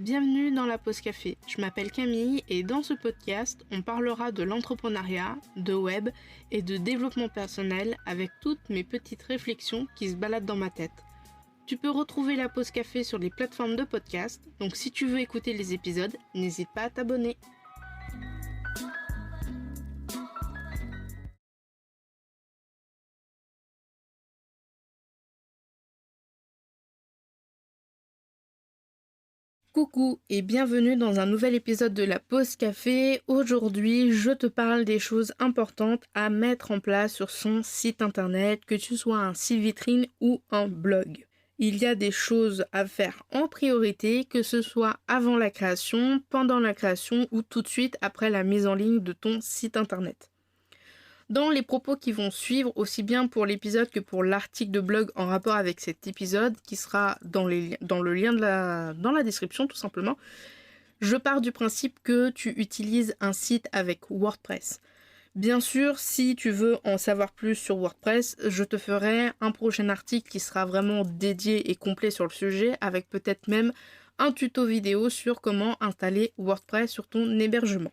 Bienvenue dans la pause café, je m'appelle Camille et dans ce podcast, on parlera de l'entrepreneuriat, de web et de développement personnel avec toutes mes petites réflexions qui se baladent dans ma tête. Tu peux retrouver la pause café sur les plateformes de podcast, donc si tu veux écouter les épisodes, n'hésite pas à t'abonner. Coucou et bienvenue dans un nouvel épisode de la pause café. Aujourd'hui, je te parle des choses importantes à mettre en place sur son site internet, que tu sois un site vitrine ou un blog. Il y a des choses à faire en priorité, que ce soit avant la création, pendant la création ou tout de suite après la mise en ligne de ton site internet. Dans les propos qui vont suivre, aussi bien pour l'épisode que pour l'article de blog en rapport avec cet épisode, qui sera dans le lien dans la description tout simplement, je pars du principe que tu utilises un site avec WordPress. Bien sûr, si tu veux en savoir plus sur WordPress, je te ferai un prochain article qui sera vraiment dédié et complet sur le sujet, avec peut-être même un tuto vidéo sur comment installer WordPress sur ton hébergement.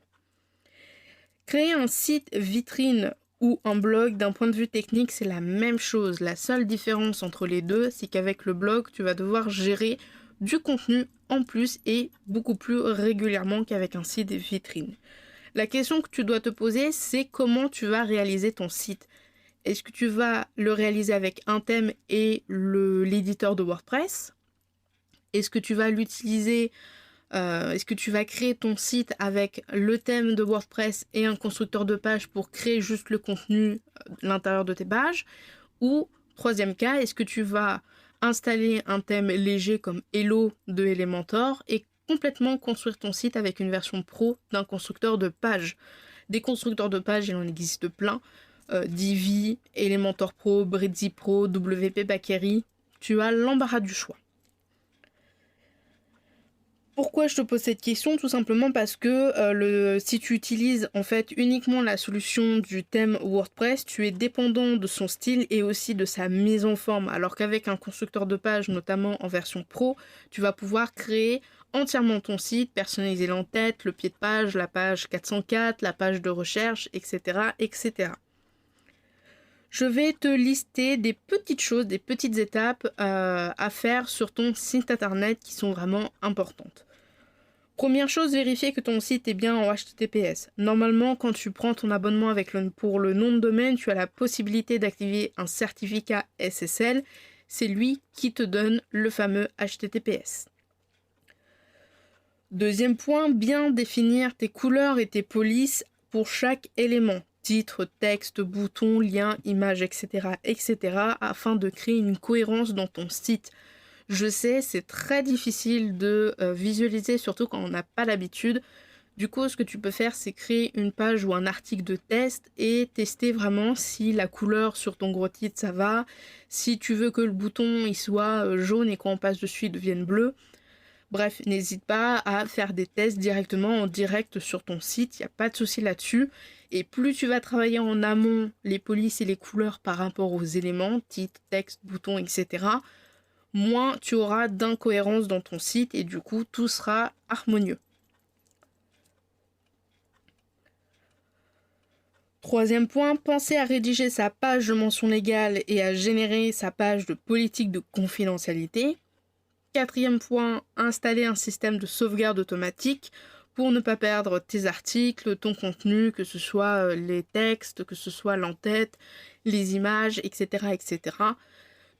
Créer un site vitrine ou un blog, d'un point de vue technique, c'est la même chose. La seule différence entre les deux, c'est qu'avec le blog, tu vas devoir gérer du contenu en plus et beaucoup plus régulièrement qu'avec un site vitrine. La question que tu dois te poser, c'est comment tu vas réaliser ton site. Est-ce que tu vas le réaliser avec un thème et l'éditeur de WordPress ? Est-ce que tu vas l'utiliser est-ce que tu vas créer ton site avec le thème de WordPress et un constructeur de page pour créer juste le contenu à l'intérieur de tes pages ? Ou, troisième cas, est-ce que tu vas installer un thème léger comme Hello de Elementor et complètement construire ton site avec une version pro d'un constructeur de page ? Des constructeurs de pages, il en existe plein. Divi, Elementor Pro, Breezy Pro, WP Bakery. Tu as l'embarras du choix. Pourquoi je te pose cette question ? Tout simplement parce que si tu utilises en fait uniquement la solution du thème WordPress, tu es dépendant de son style et aussi de sa mise en forme. Alors qu'avec un constructeur de page, notamment en version pro, tu vas pouvoir créer entièrement ton site, personnaliser l'entête, le pied de page, la page 404, la page de recherche, etc. etc. Je vais te lister des petites choses, des petites étapes à faire sur ton site internet qui sont vraiment importantes. Première chose, vérifier que ton site est bien en HTTPS. Normalement, quand tu prends ton abonnement pour le nom de domaine, tu as la possibilité d'activer un certificat SSL. C'est lui qui te donne le fameux HTTPS. Deuxième point, bien définir tes couleurs et tes polices pour chaque élément. Titre, texte, bouton, lien, image, etc., afin de créer une cohérence dans ton site. Je sais, c'est très difficile de visualiser, surtout quand on n'a pas l'habitude. Du coup, ce que tu peux faire, c'est créer une page ou un article de test et tester vraiment si la couleur sur ton gros titre, ça va. Si tu veux que le bouton il soit jaune et quand on passe dessus, il devienne bleu. Bref, n'hésite pas à faire des tests directement en direct sur ton site, il n'y a pas de souci là-dessus. Et plus tu vas travailler en amont les polices et les couleurs par rapport aux éléments, titre, texte, bouton, etc., moins tu auras d'incohérence dans ton site et du coup tout sera harmonieux. Troisième point, penser à rédiger sa page de mention légale et à générer sa page de politique de confidentialité. Quatrième point, installer un système de sauvegarde automatique pour ne pas perdre tes articles, ton contenu, que ce soit les textes, que ce soit l'entête, les images, etc., etc.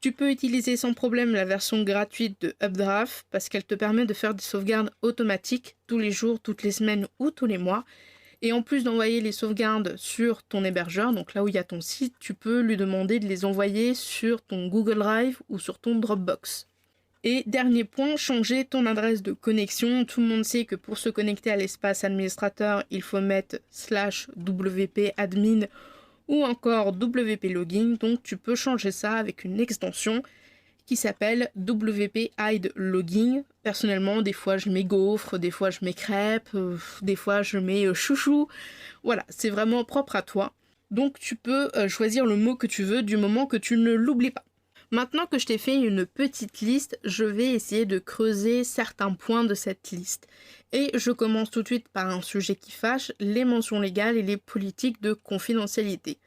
Tu peux utiliser sans problème la version gratuite de Updraft parce qu'elle te permet de faire des sauvegardes automatiques tous les jours, toutes les semaines ou tous les mois. Et en plus d'envoyer les sauvegardes sur ton hébergeur, donc là où il y a ton site, tu peux lui demander de les envoyer sur ton Google Drive ou sur ton Dropbox. Et dernier point, changer ton adresse de connexion. Tout le monde sait que pour se connecter à l'espace administrateur, il faut mettre /wp admin ou encore WP login. Donc tu peux changer ça avec une extension qui s'appelle WP hide login. Personnellement, des fois je mets gaufre, des fois je mets crêpe, des fois je mets chouchou. Voilà, c'est vraiment propre à toi. Donc tu peux choisir le mot que tu veux du moment que tu ne l'oublies pas. Maintenant que je t'ai fait une petite liste, je vais essayer de creuser certains points de cette liste. Et je commence tout de suite par un sujet qui fâche, les mentions légales et les politiques de confidentialité.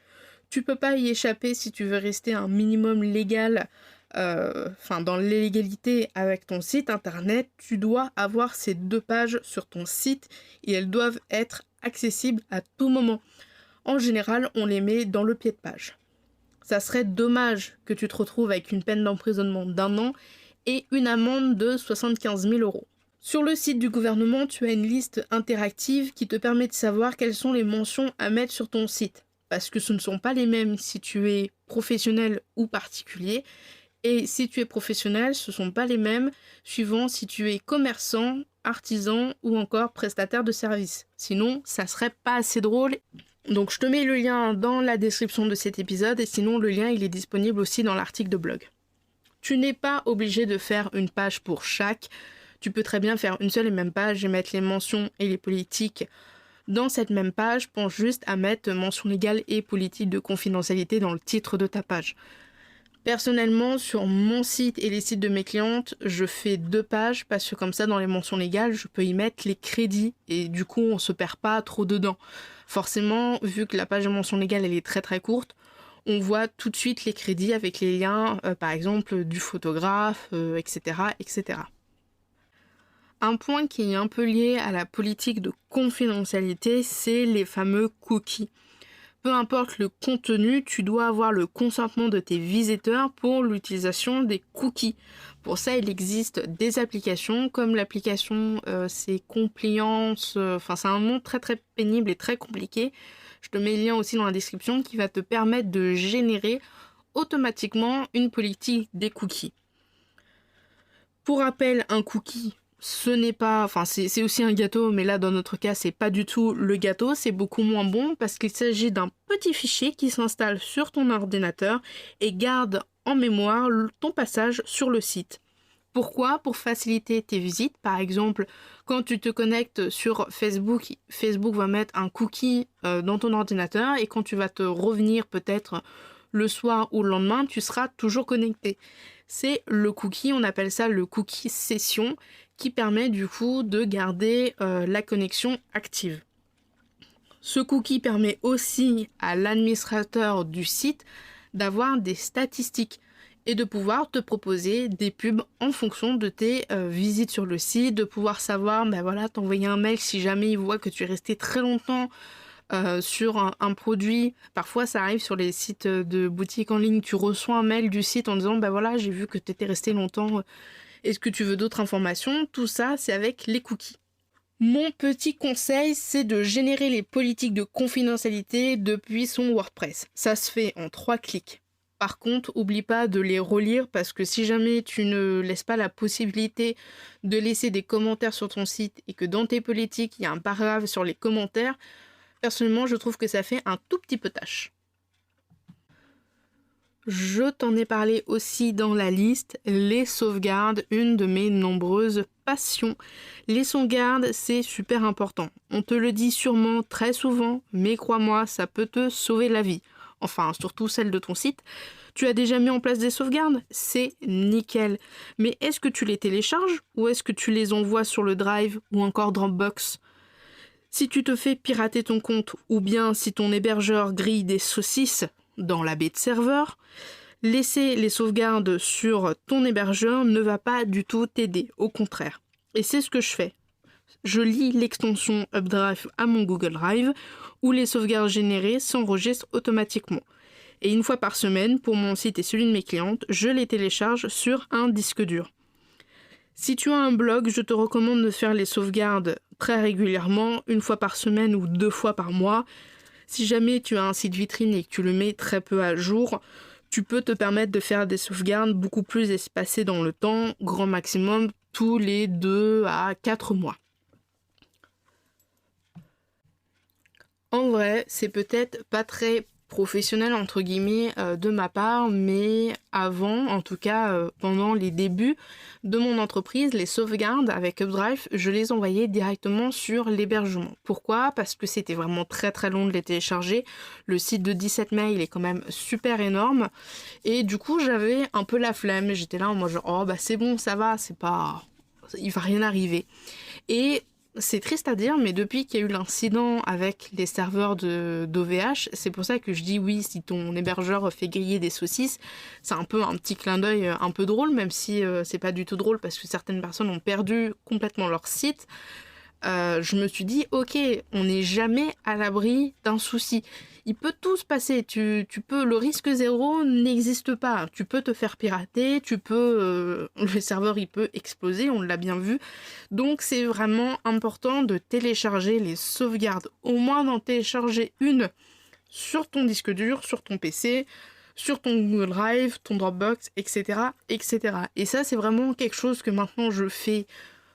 Tu peux pas y échapper si tu veux rester un minimum légal, dans l'illégalité avec ton site internet, tu dois avoir ces 2 pages sur ton site et elles doivent être accessibles à tout moment. En général, on les met dans le pied de page. Ça serait dommage que tu te retrouves avec une peine d'emprisonnement d'1 an et une amende de 75 000 euros. Sur le site du gouvernement, tu as une liste interactive qui te permet de savoir quelles sont les mentions à mettre sur ton site. Parce que ce ne sont pas les mêmes si tu es professionnel ou particulier. Et si tu es professionnel, ce ne sont pas les mêmes suivant si tu es commerçant, artisan ou encore prestataire de service. Sinon, ça serait pas assez drôle. Donc je te mets le lien dans la description de cet épisode et sinon le lien il est disponible aussi dans l'article de blog. Tu n'es pas obligé de faire une page pour chaque. Tu peux très bien faire une seule et même page et mettre les mentions et les politiques dans cette même page. Pense juste à mettre mention légale et politique de confidentialité dans le titre de ta page. Personnellement, sur mon site et les sites de mes clientes, je fais 2 pages parce que comme ça, dans les mentions légales, je peux y mettre les crédits et du coup, on se perd pas trop dedans. Forcément, vu que la page de mention légale, elle est très très courte, on voit tout de suite les crédits avec les liens, par exemple, du photographe, etc., etc. Un point qui est un peu lié à la politique de confidentialité, c'est les fameux cookies. Peu importe le contenu, tu dois avoir le consentement de tes visiteurs pour l'utilisation des cookies. Pour ça, il existe des applications comme l'application c'est Compliance, c'est un nom très très pénible et très compliqué. Je te mets le lien aussi dans la description qui va te permettre de générer automatiquement une politique des cookies. Pour rappel, un cookie, ce n'est pas, c'est aussi un gâteau, mais là dans notre cas c'est pas du tout le gâteau, c'est beaucoup moins bon parce qu'il s'agit d'un petit fichier qui s'installe sur ton ordinateur et garde en mémoire ton passage sur le site. Pourquoi ? Pour faciliter tes visites. Par exemple, quand tu te connectes sur Facebook, Facebook va mettre un cookie dans ton ordinateur et quand tu vas te revenir peut-être le soir ou le lendemain, tu seras toujours connecté. C'est le cookie, on appelle ça le cookie session, qui permet du coup de garder la connexion active. Ce cookie permet aussi à l'administrateur du site d'avoir des statistiques et de pouvoir te proposer des pubs en fonction de tes visites sur le site, de pouvoir savoir, t'envoyer un mail si jamais il voit que tu es resté très longtemps sur un produit. Parfois ça arrive sur les sites de boutiques en ligne, tu reçois un mail du site en disant j'ai vu que tu étais resté longtemps, est-ce que tu veux d'autres informations? Tout ça c'est avec les cookies. Mon petit conseil, c'est de générer les politiques de confidentialité depuis son WordPress. Ça se fait en 3 clics. Par contre, oublie pas de les relire parce que si jamais tu ne laisses pas la possibilité de laisser des commentaires sur ton site et que dans tes politiques, il y a un paragraphe sur les commentaires, personnellement, je trouve que ça fait un tout petit peu tâche. Je t'en ai parlé aussi dans la liste, les sauvegardes, une de mes nombreuses passions. Les sauvegardes, c'est super important. On te le dit sûrement très souvent, mais crois-moi, ça peut te sauver la vie. Enfin, surtout celle de ton site. Tu as déjà mis en place des sauvegardes? C'est nickel. Mais est-ce que tu les télécharges ou est-ce que tu les envoies sur le Drive ou encore Dropbox? Si tu te fais pirater ton compte ou bien si ton hébergeur grille des saucisses dans la baie de serveur, laisser les sauvegardes sur ton hébergeur ne va pas du tout t'aider, au contraire. Et c'est ce que je fais. Je lis l'extension UpDrive à mon Google Drive où les sauvegardes générées s'enregistrent automatiquement. Et une fois par semaine, pour mon site et celui de mes clientes, je les télécharge sur un disque dur. Si tu as un blog, je te recommande de faire les sauvegardes très régulièrement, 1 fois par semaine ou 2 fois par mois. Si jamais tu as un site vitrine et que tu le mets très peu à jour, tu peux te permettre de faire des sauvegardes beaucoup plus espacées dans le temps, grand maximum tous les 2 à 4 mois. En vrai, c'est peut-être pas très professionnel entre guillemets de ma part, mais avant, en tout cas pendant les débuts de mon entreprise, les sauvegardes avec Updrive, je les envoyais directement sur l'hébergement. Pourquoi ? Parce que c'était vraiment très très long de les télécharger. Le site de 17 mails est quand même super énorme et du coup j'avais un peu la flemme. J'étais là en mode genre, oh bah c'est bon, ça va, c'est pas... il va rien arriver. Et c'est triste à dire, mais depuis qu'il y a eu l'incident avec les serveurs d'OVH, c'est pour ça que je dis oui, si ton hébergeur fait griller des saucisses, c'est un peu un petit clin d'œil un peu drôle, même si c'est pas du tout drôle parce que certaines personnes ont perdu complètement leur site. Je me suis dit, ok, on n'est jamais à l'abri d'un souci. Il peut tout se passer, le risque zéro n'existe pas. Tu peux te faire pirater, le serveur il peut exploser, on l'a bien vu. Donc c'est vraiment important de télécharger les sauvegardes, au moins d'en télécharger une sur ton disque dur, sur ton PC, sur ton Google Drive, ton Dropbox, etc., etc. Et ça c'est vraiment quelque chose que maintenant je fais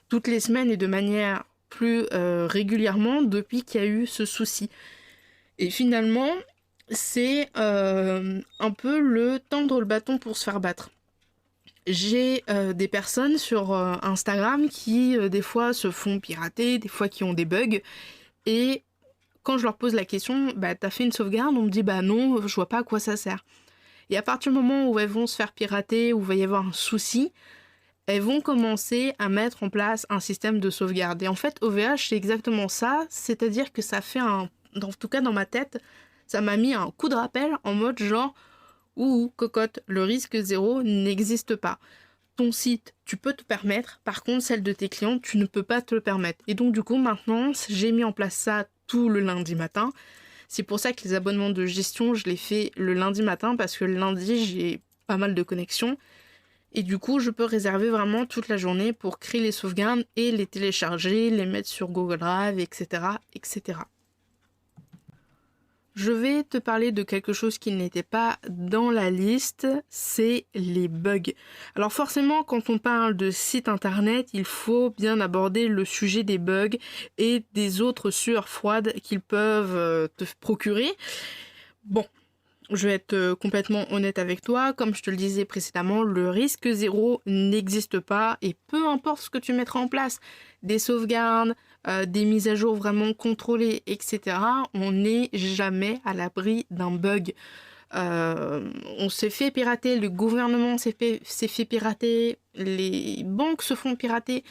toutes les semaines et de manière plus régulièrement depuis qu'il y a eu ce souci. Et finalement, c'est un peu le tendre le bâton pour se faire battre. J'ai des personnes sur Instagram qui des fois se font pirater, des fois qui ont des bugs, et quand je leur pose la question, bah t'as fait une sauvegarde, on me dit bah non, je vois pas à quoi ça sert. Et à partir du moment où elles vont se faire pirater, où il va y avoir un souci, elles vont commencer à mettre en place un système de sauvegarde. Et en fait, OVH, c'est exactement ça, c'est-à-dire que ça fait en tout cas dans ma tête, ça m'a mis un coup de rappel en mode genre, ouh, cocotte, le risque zéro n'existe pas. Ton site, tu peux te permettre, par contre, celle de tes clients, tu ne peux pas te le permettre. Et donc, du coup, maintenant, j'ai mis en place ça tout le lundi matin. C'est pour ça que les abonnements de gestion, je les fais le lundi matin, parce que le lundi, j'ai pas mal de connexions. Et du coup, je peux réserver vraiment toute la journée pour créer les sauvegardes et les télécharger, les mettre sur Google Drive, etc., etc. Je vais te parler de quelque chose qui n'était pas dans la liste, c'est les bugs. Alors forcément, quand on parle de site internet, il faut bien aborder le sujet des bugs et des autres sueurs froides qu'ils peuvent te procurer. Bon, je vais être complètement honnête avec toi, comme je te le disais précédemment, le risque zéro n'existe pas et peu importe ce que tu mettras en place, des sauvegardes, des mises à jour vraiment contrôlées, etc., on n'est jamais à l'abri d'un bug. On s'est fait pirater, le gouvernement s'est fait pirater, les banques se font pirater.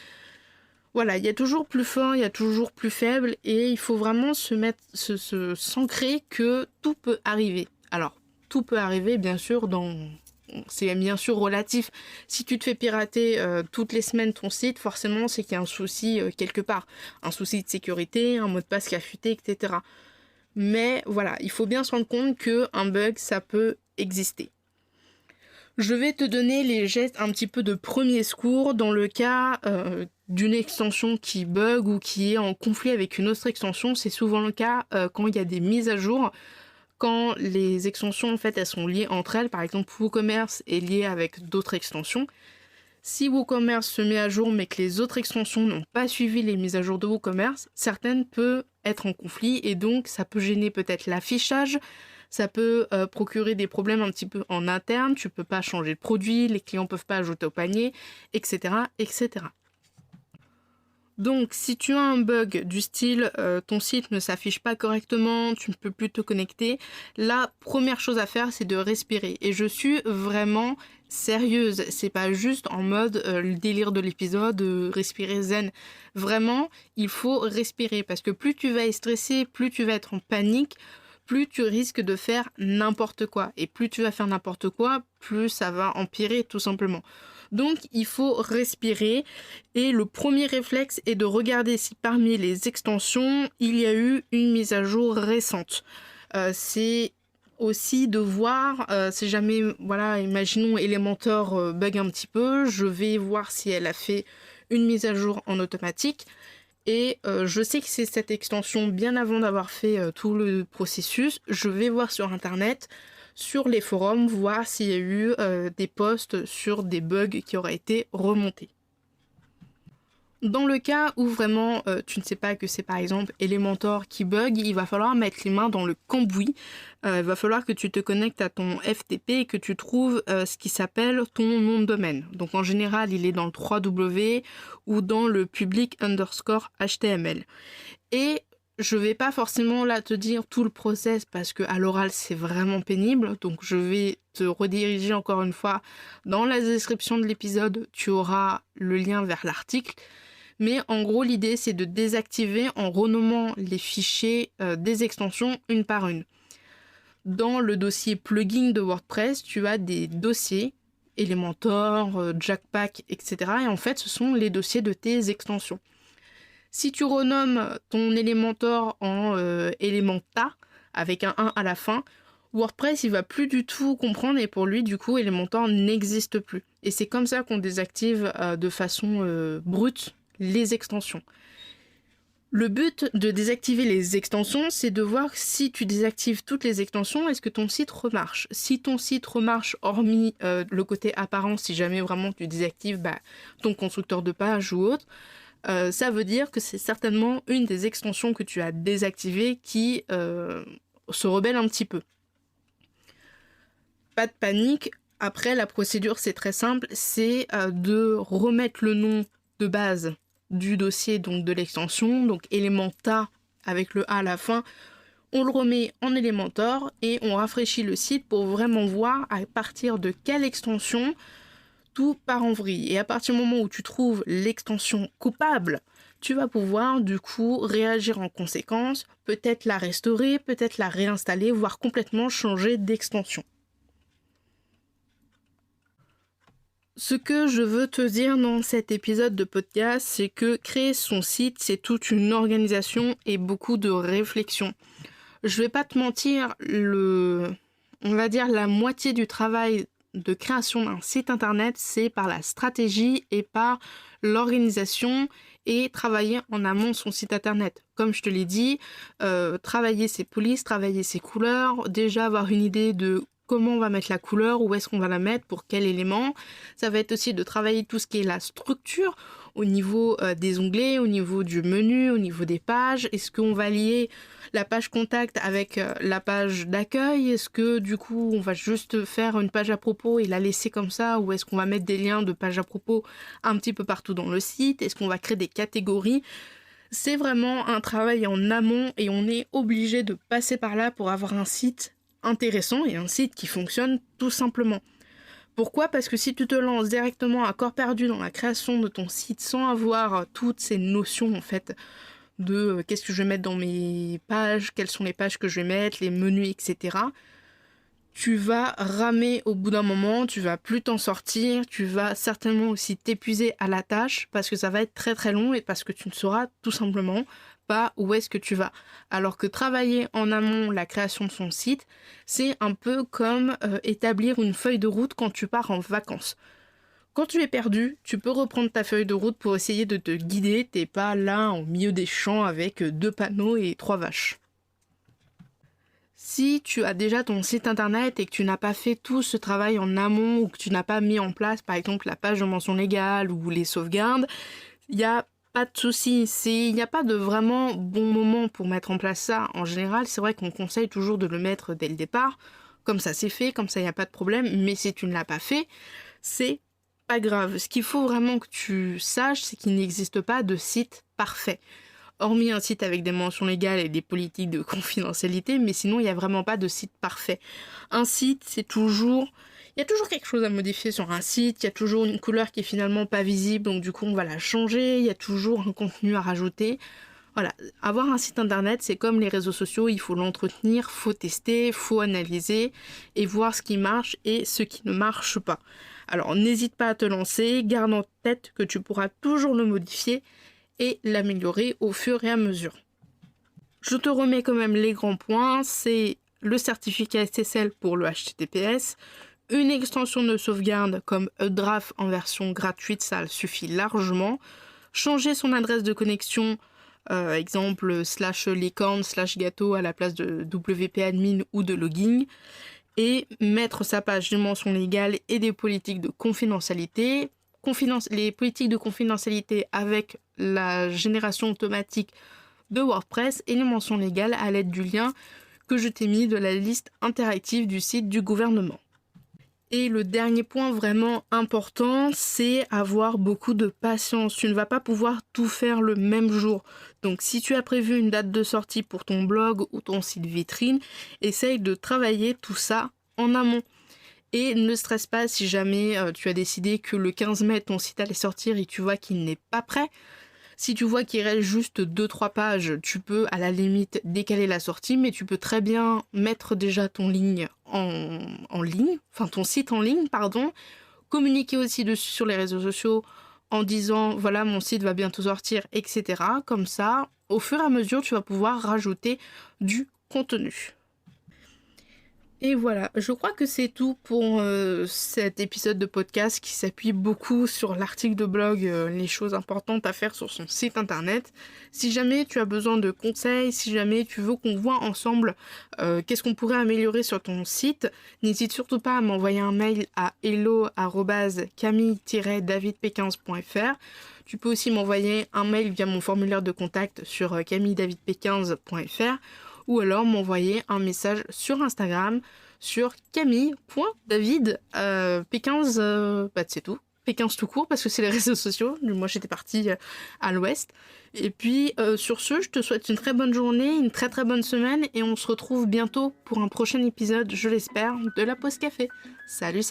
Voilà, il y a toujours plus fort, il y a toujours plus faible et il faut vraiment s'ancrer que tout peut arriver. Alors, tout peut arriver, bien sûr, c'est bien sûr relatif. Si tu te fais pirater toutes les semaines ton site, forcément, c'est qu'il y a un souci quelque part. Un souci de sécurité, un mot de passe qui a fuité, etc. Mais voilà, il faut bien se rendre compte qu'un bug, ça peut exister. Je vais te donner les gestes un petit peu de premier secours dans le cas d'une extension qui bug ou qui est en conflit avec une autre extension. C'est souvent le cas quand il y a des mises à jour, quand les extensions en fait elles sont liées entre elles. Par exemple, WooCommerce est lié avec d'autres extensions. Si WooCommerce se met à jour mais que les autres extensions n'ont pas suivi les mises à jour de WooCommerce, certaines peuvent être en conflit et donc ça peut gêner peut-être l'affichage. Ça peut procurer des problèmes un petit peu en interne, tu peux pas changer de produit, les clients peuvent pas ajouter au panier, etc., etc. Donc si tu as un bug du style ton site ne s'affiche pas correctement, tu ne peux plus te connecter, la première chose à faire c'est de respirer. Et je suis vraiment sérieuse, c'est pas juste en mode le délire de l'épisode, respirer zen. Vraiment, il faut respirer parce que plus tu vas être stressé, plus tu vas être en panique, plus tu risques de faire n'importe quoi. Et plus tu vas faire n'importe quoi, plus ça va empirer tout simplement. Donc il faut respirer et le premier réflexe est de regarder si parmi les extensions, il y a eu une mise à jour récente. C'est aussi de voir si jamais, voilà, imaginons Elementor bug un petit peu, je vais voir si elle a fait une mise à jour en automatique. Et je sais que c'est cette extension bien avant d'avoir fait tout le processus. Je vais voir sur internet, sur les forums, voir s'il y a eu des posts sur des bugs qui auraient été remontés. Dans le cas où vraiment tu ne sais pas que c'est par exemple Elementor qui bug, il va falloir mettre les mains dans le cambouis. Il va falloir que tu te connectes à ton FTP et que tu trouves ce qui s'appelle ton nom de domaine. Donc en général, il est dans le 3W ou dans le public_HTML. Et je vais pas forcément là te dire tout le process parce que à l'oral c'est vraiment pénible. Donc je vais te rediriger encore une fois dans la description de l'épisode. Tu auras le lien vers l'article. Mais en gros, l'idée, c'est de désactiver en renommant les fichiers des extensions une par une. Dans le dossier plugin de WordPress, tu as des dossiers, Elementor, Jackpack, etc. Et en fait, ce sont les dossiers de tes extensions. Si tu renommes ton Elementor en Elementa, avec un 1 à la fin, WordPress, il va plus du tout comprendre et pour lui, du coup, Elementor n'existe plus. Et c'est comme ça qu'on désactive de façon brute les extensions. Le but de désactiver les extensions, c'est de voir si tu désactives toutes les extensions, est-ce que ton site remarche. Si ton site remarche, hormis le côté apparent, si jamais vraiment tu désactives ton constructeur de page ou autre, ça veut dire que c'est certainement une des extensions que tu as désactivées qui se rebelle un petit peu. Pas de panique, après la procédure c'est très simple, c'est de remettre le nom de base du dossier, donc de l'extension, donc Elementa avec le A à la fin, on le remet en Elementor et on rafraîchit le site pour vraiment voir à partir de quelle extension tout part en vrille. Et à partir du moment où tu trouves l'extension coupable, tu vas pouvoir du coup réagir en conséquence, peut-être la restaurer, peut-être la réinstaller, voire complètement changer d'extension. Ce que je veux te dire dans cet épisode de podcast, c'est que créer son site, c'est toute une organisation et beaucoup de réflexion. Je vais pas te mentir, on va dire la moitié du travail de création d'un site internet, c'est par la stratégie et par l'organisation et travailler en amont son site internet. Comme je te l'ai dit, travailler ses polices, travailler ses couleurs, déjà avoir une idée de comment on va mettre la couleur, où est-ce qu'on va la mettre, pour quel élément. Ça va être aussi de travailler tout ce qui est la structure au niveau des onglets, au niveau du menu, au niveau des pages. Est-ce qu'on va lier la page contact avec la page d'accueil? Est-ce que du coup on va juste faire une page à propos et la laisser comme ça, ou est-ce qu'on va mettre des liens de pages à propos un petit peu partout dans le site? Est-ce qu'on va créer des catégories? C'est vraiment un travail en amont et on est obligé de passer par là pour avoir un site intéressant et un site qui fonctionne tout simplement. Pourquoi ? Parce que si tu te lances directement à corps perdu dans la création de ton site sans avoir toutes ces notions en fait de qu'est-ce que je vais mettre dans mes pages, quelles sont les pages que je vais mettre, les menus, etc., tu vas ramer au bout d'un moment, tu vas plus t'en sortir, tu vas certainement aussi t'épuiser à la tâche parce que ça va être très très long et parce que tu ne sauras tout simplement pas où est-ce que tu vas. Alors que travailler en amont la création de son site, c'est un peu comme établir une feuille de route quand tu pars en vacances. Quand tu es perdu, tu peux reprendre ta feuille de route pour essayer de te guider, t'es pas là au milieu des champs avec 2 panneaux et 3 vaches. Si tu as déjà ton site internet et que tu n'as pas fait tout ce travail en amont ou que tu n'as pas mis en place par exemple la page de mention légale ou les sauvegardes, il n'y a pas de souci, il n'y a pas de vraiment bon moment pour mettre en place ça. En général, c'est vrai qu'on conseille toujours de le mettre dès le départ, comme ça c'est fait, comme ça il n'y a pas de problème, mais si tu ne l'as pas fait, c'est pas grave. Ce qu'il faut vraiment que tu saches, c'est qu'il n'existe pas de site parfait. Hormis un site avec des mentions légales et des politiques de confidentialité, mais sinon il n'y a vraiment pas de site parfait. Un site, il y a toujours quelque chose à modifier sur un site, il y a toujours une couleur qui est finalement pas visible, donc du coup on va la changer, il y a toujours un contenu à rajouter. Voilà, avoir un site internet, c'est comme les réseaux sociaux, il faut l'entretenir, faut tester, faut analyser et voir ce qui marche et ce qui ne marche pas. Alors n'hésite pas à te lancer, garde en tête que tu pourras toujours le modifier et l'améliorer au fur et à mesure. Je te remets quand même les grands points, c'est le certificat SSL pour le HTTPS, une extension de sauvegarde comme Updraft en version gratuite, ça suffit largement. Changer son adresse de connexion, exemple /licorne/gâteau à la place de wp-admin ou de login. Et mettre sa page de mention légale et des politiques de confidentialité. les politiques de confidentialité avec la génération automatique de WordPress et les mentions légales à l'aide du lien que je t'ai mis de la liste interactive du site du gouvernement. Et le dernier point vraiment important, c'est avoir beaucoup de patience. Tu ne vas pas pouvoir tout faire le même jour. Donc si tu as prévu une date de sortie pour ton blog ou ton site vitrine, essaye de travailler tout ça en amont. Et ne stresse pas si jamais tu as décidé que le 15 mai ton site allait sortir et tu vois qu'il n'est pas prêt. Si tu vois qu'il reste juste 2-3 pages, tu peux à la limite décaler la sortie, mais tu peux très bien mettre déjà ton site en ligne, communiquer aussi dessus sur les réseaux sociaux en disant voilà mon site va bientôt sortir, etc. Comme ça, au fur et à mesure, tu vas pouvoir rajouter du contenu. Et voilà, je crois que c'est tout pour cet épisode de podcast qui s'appuie beaucoup sur l'article de blog, les choses importantes à faire sur son site internet. Si jamais tu as besoin de conseils, si jamais tu veux qu'on voit ensemble qu'est-ce qu'on pourrait améliorer sur ton site, n'hésite surtout pas à m'envoyer un mail à hello@camille-davidp15.fr. Tu peux aussi m'envoyer un mail via mon formulaire de contact sur camille-davidp15.fr. ou alors m'envoyer un message sur Instagram sur camille.david P15, c'est tout. P15 tout court parce que c'est les réseaux sociaux. Moi j'étais partie à l'ouest. Et puis sur ce, je te souhaite une très bonne journée, une très très bonne semaine et on se retrouve bientôt pour un prochain épisode, je l'espère, de la pause café. Salut.